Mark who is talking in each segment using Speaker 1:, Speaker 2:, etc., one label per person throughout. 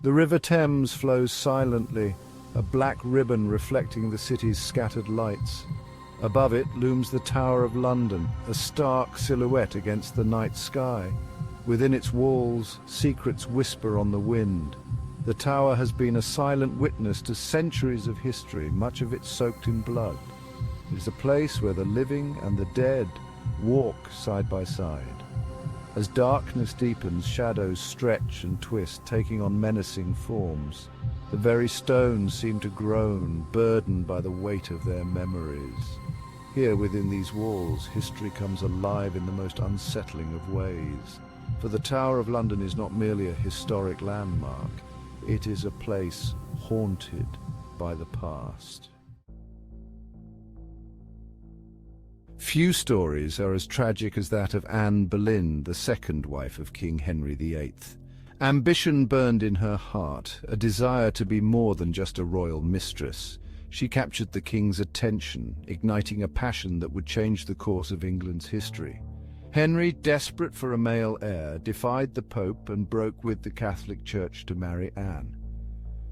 Speaker 1: The River Thames flows silently, a black ribbon reflecting the city's scattered lights. Above it looms the Tower of London, a stark silhouette against the night sky. Within its walls, secrets whisper on the wind. The tower has been a silent witness to centuries of history, much of it soaked in blood. It is a place where the living and the dead walk side by side. As darkness deepens, shadows stretch and twist, taking on menacing forms. The very stones seem to groan, burdened by the weight of their memories. Here within these walls, history comes alive in the most unsettling of ways. For the Tower of London is not merely a historic landmark, it is a place haunted by the past. Few stories are as tragic as that of Anne Boleyn, the second wife of King Henry VIII. Ambition burned in her heart, a desire to be more than just a royal mistress. She captured the king's attention, igniting a passion that would change the course of England's history. Henry, desperate for a male heir, defied the Pope and broke with the Catholic Church to marry Anne.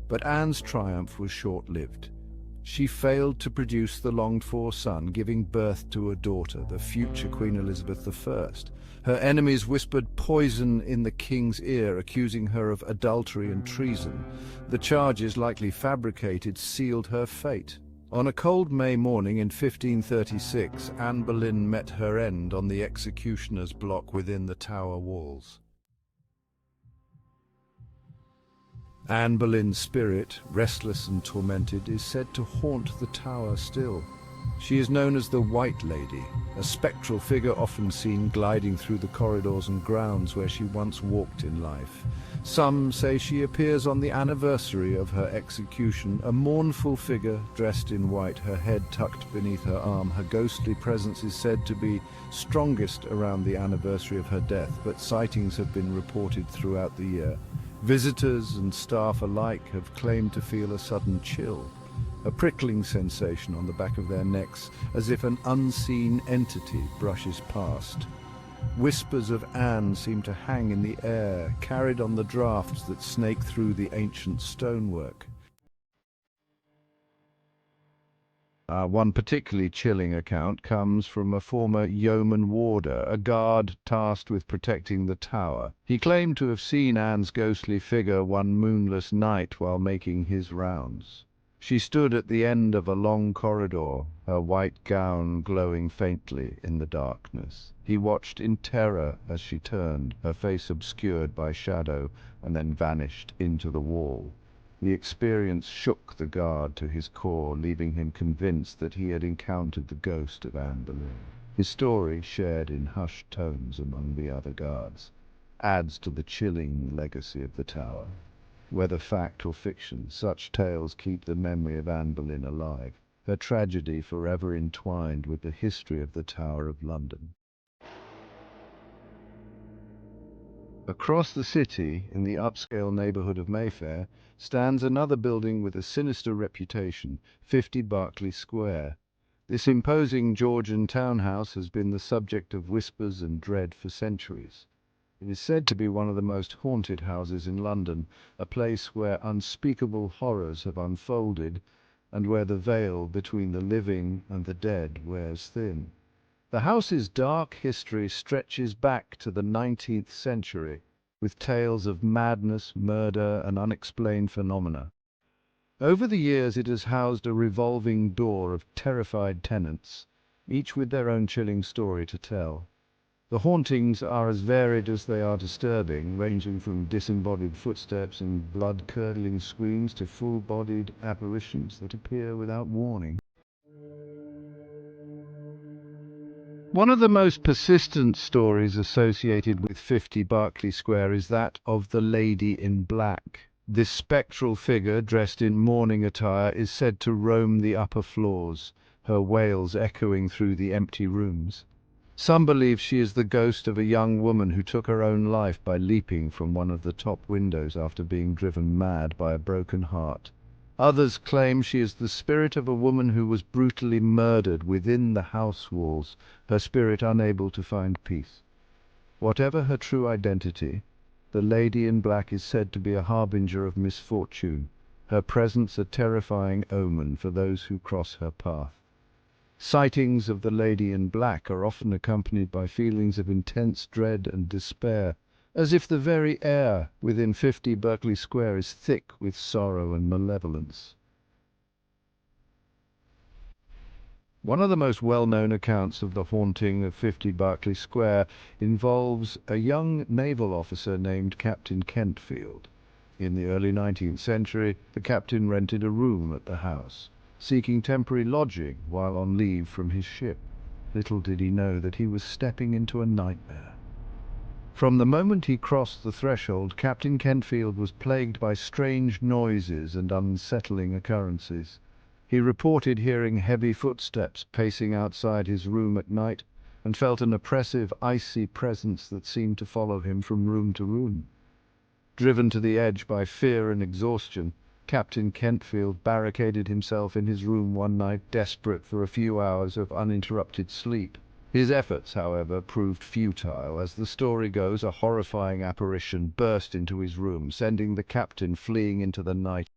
Speaker 1: But Anne's triumph was short-lived. She failed to produce the longed-for son, giving birth to a daughter, the future Queen Elizabeth I. Her enemies whispered poison in the king's ear, accusing her of adultery and treason. The charges, likely fabricated, sealed her fate. On a cold May morning in 1536, Anne Boleyn met her end on the executioner's block within the tower walls. Anne Boleyn's spirit, restless and tormented, is said to haunt the tower still. She is known as the White Lady, a spectral figure often seen gliding through the corridors and grounds where she once walked in life. Some say she appears on the anniversary of her execution, a mournful figure dressed in white, her head tucked beneath her arm. Her ghostly presence is said to be strongest around the anniversary of her death, but sightings have been reported throughout the year. Visitors and staff alike have claimed to feel a sudden chill, a prickling sensation on the back of their necks, as if an unseen entity brushes past. Whispers of Anne seem to hang in the air, carried on the drafts that snake through the ancient stonework. One particularly chilling account comes from a former yeoman warder, a guard tasked with protecting the tower. He claimed to have seen Anne's ghostly figure one moonless night while making his rounds. She stood at the end of a long corridor, her white gown glowing faintly in the darkness. He watched in terror as she turned, her face obscured by shadow, and then vanished into the wall. The experience shook the guard to his core, leaving him convinced that he had encountered the ghost of Anne Boleyn. His story, shared in hushed tones among the other guards, adds to the chilling legacy of the tower. Whether fact or fiction, such tales keep the memory of Anne Boleyn alive, her tragedy forever entwined with the history of the Tower of London. Across the city, in the upscale neighbourhood of Mayfair, stands another building with a sinister reputation, 50 Berkeley Square. This imposing Georgian townhouse has been the subject of whispers and dread for centuries. It is said to be one of the most haunted houses in London, a place where unspeakable horrors have unfolded, and where the veil between the living and the dead wears thin. The house's dark history stretches back to the 19th century, with tales of madness, murder, and unexplained phenomena. Over the years it has housed a revolving door of terrified tenants, each with their own chilling story to tell. The hauntings are as varied as they are disturbing, ranging from disembodied footsteps and blood-curdling screams to full-bodied apparitions that appear without warning. One of the most persistent stories associated with 50 Berkeley Square is that of the Lady in Black. This spectral figure, dressed in mourning attire, is said to roam the upper floors, her wails echoing through the empty rooms. Some believe she is the ghost of a young woman who took her own life by leaping from one of the top windows after being driven mad by a broken heart. Others claim she is the spirit of a woman who was brutally murdered within the house walls, her spirit unable to find peace. Whatever her true identity, The lady in black is said to be a harbinger of misfortune, her presence a terrifying omen for those who cross her path. Sightings of the lady in black are often accompanied by feelings of intense dread and despair, as if the very air within 50 Berkeley Square is thick with sorrow and malevolence. One of the most well-known accounts of the haunting of 50 Berkeley Square involves a young naval officer named Captain Kentfield. In the early 19th century, the captain rented a room at the house, seeking temporary lodging while on leave from his ship. Little did he know that he was stepping into a nightmare. From the moment he crossed the threshold, Captain Kentfield was plagued by strange noises and unsettling occurrences. He reported hearing heavy footsteps pacing outside his room at night, and felt an oppressive, icy presence that seemed to follow him from room to room. Driven to the edge by fear and exhaustion, Captain Kentfield barricaded himself in his room one night, desperate for a few hours of uninterrupted sleep. His efforts, however, proved futile. As the story goes, a horrifying apparition burst into his room, sending the captain fleeing into the night.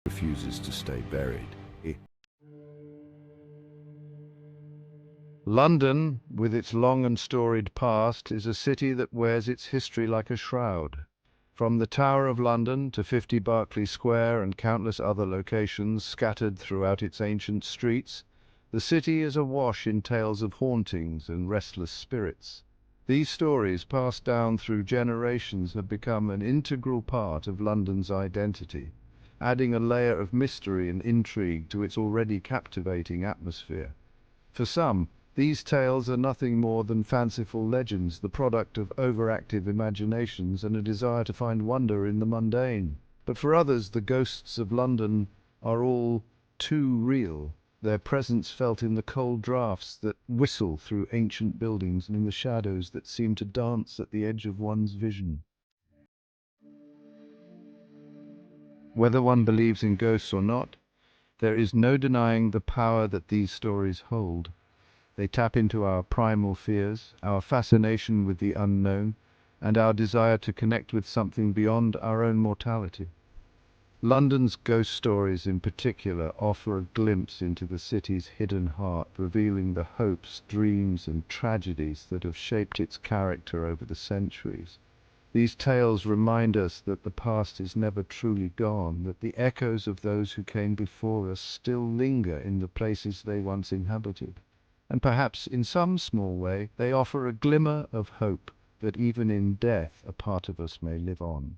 Speaker 1: Refuses to stay buried. London, with its long and storied past, is a city that wears its history like a shroud. From the Tower of London to 50 Berkeley Square and countless other locations scattered throughout its ancient streets, the city is awash in tales of hauntings and restless spirits. These stories, passed down through generations, have become an integral part of London's identity, adding a layer of mystery and intrigue to its already captivating atmosphere. For some, these tales are nothing more than fanciful legends, the product of overactive imaginations and a desire to find wonder in the mundane. But for others, the ghosts of London are all too real, their presence felt in the cold draughts that whistle through ancient buildings and in the shadows that seem to dance at the edge of one's vision. Whether one believes in ghosts or not, there is no denying the power that these stories hold. They tap into our primal fears, our fascination with the unknown, and our desire to connect with something beyond our own mortality. London's ghost stories in particular offer a glimpse into the city's hidden heart, revealing the hopes, dreams, and tragedies that have shaped its character over the centuries. These tales remind us that the past is never truly gone, that the echoes of those who came before us still linger in the places they once inhabited. And perhaps, in some small way, they offer a glimmer of hope that even in death a part of us may live on.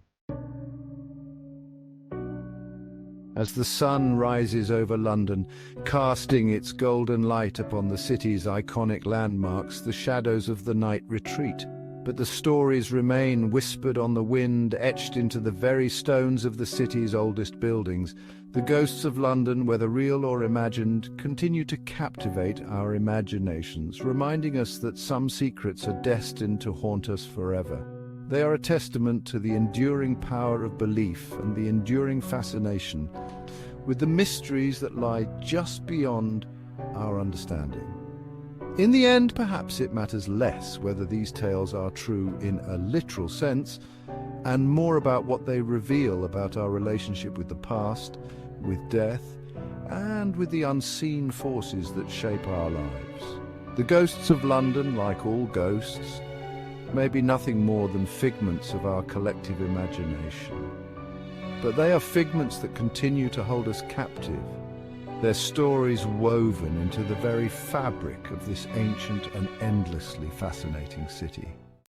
Speaker 1: As the sun rises over London, casting its golden light upon the city's iconic landmarks, the shadows of the night retreat. But the stories remain whispered on the wind, etched into the very stones of the city's oldest buildings. The ghosts of London, whether real or imagined, continue to captivate our imaginations, reminding us that some secrets are destined to haunt us forever. They are a testament to the enduring power of belief and the enduring fascination with the mysteries that lie just beyond our understanding. In the end, perhaps it matters less whether these tales are true in a literal sense, and more about what they reveal about our relationship with the past, with death, and with the unseen forces that shape our lives. The ghosts of London, like all ghosts, may be nothing more than figments of our collective imagination. But they are figments that continue to hold us captive, their stories woven into the very fabric of this ancient and endlessly fascinating city.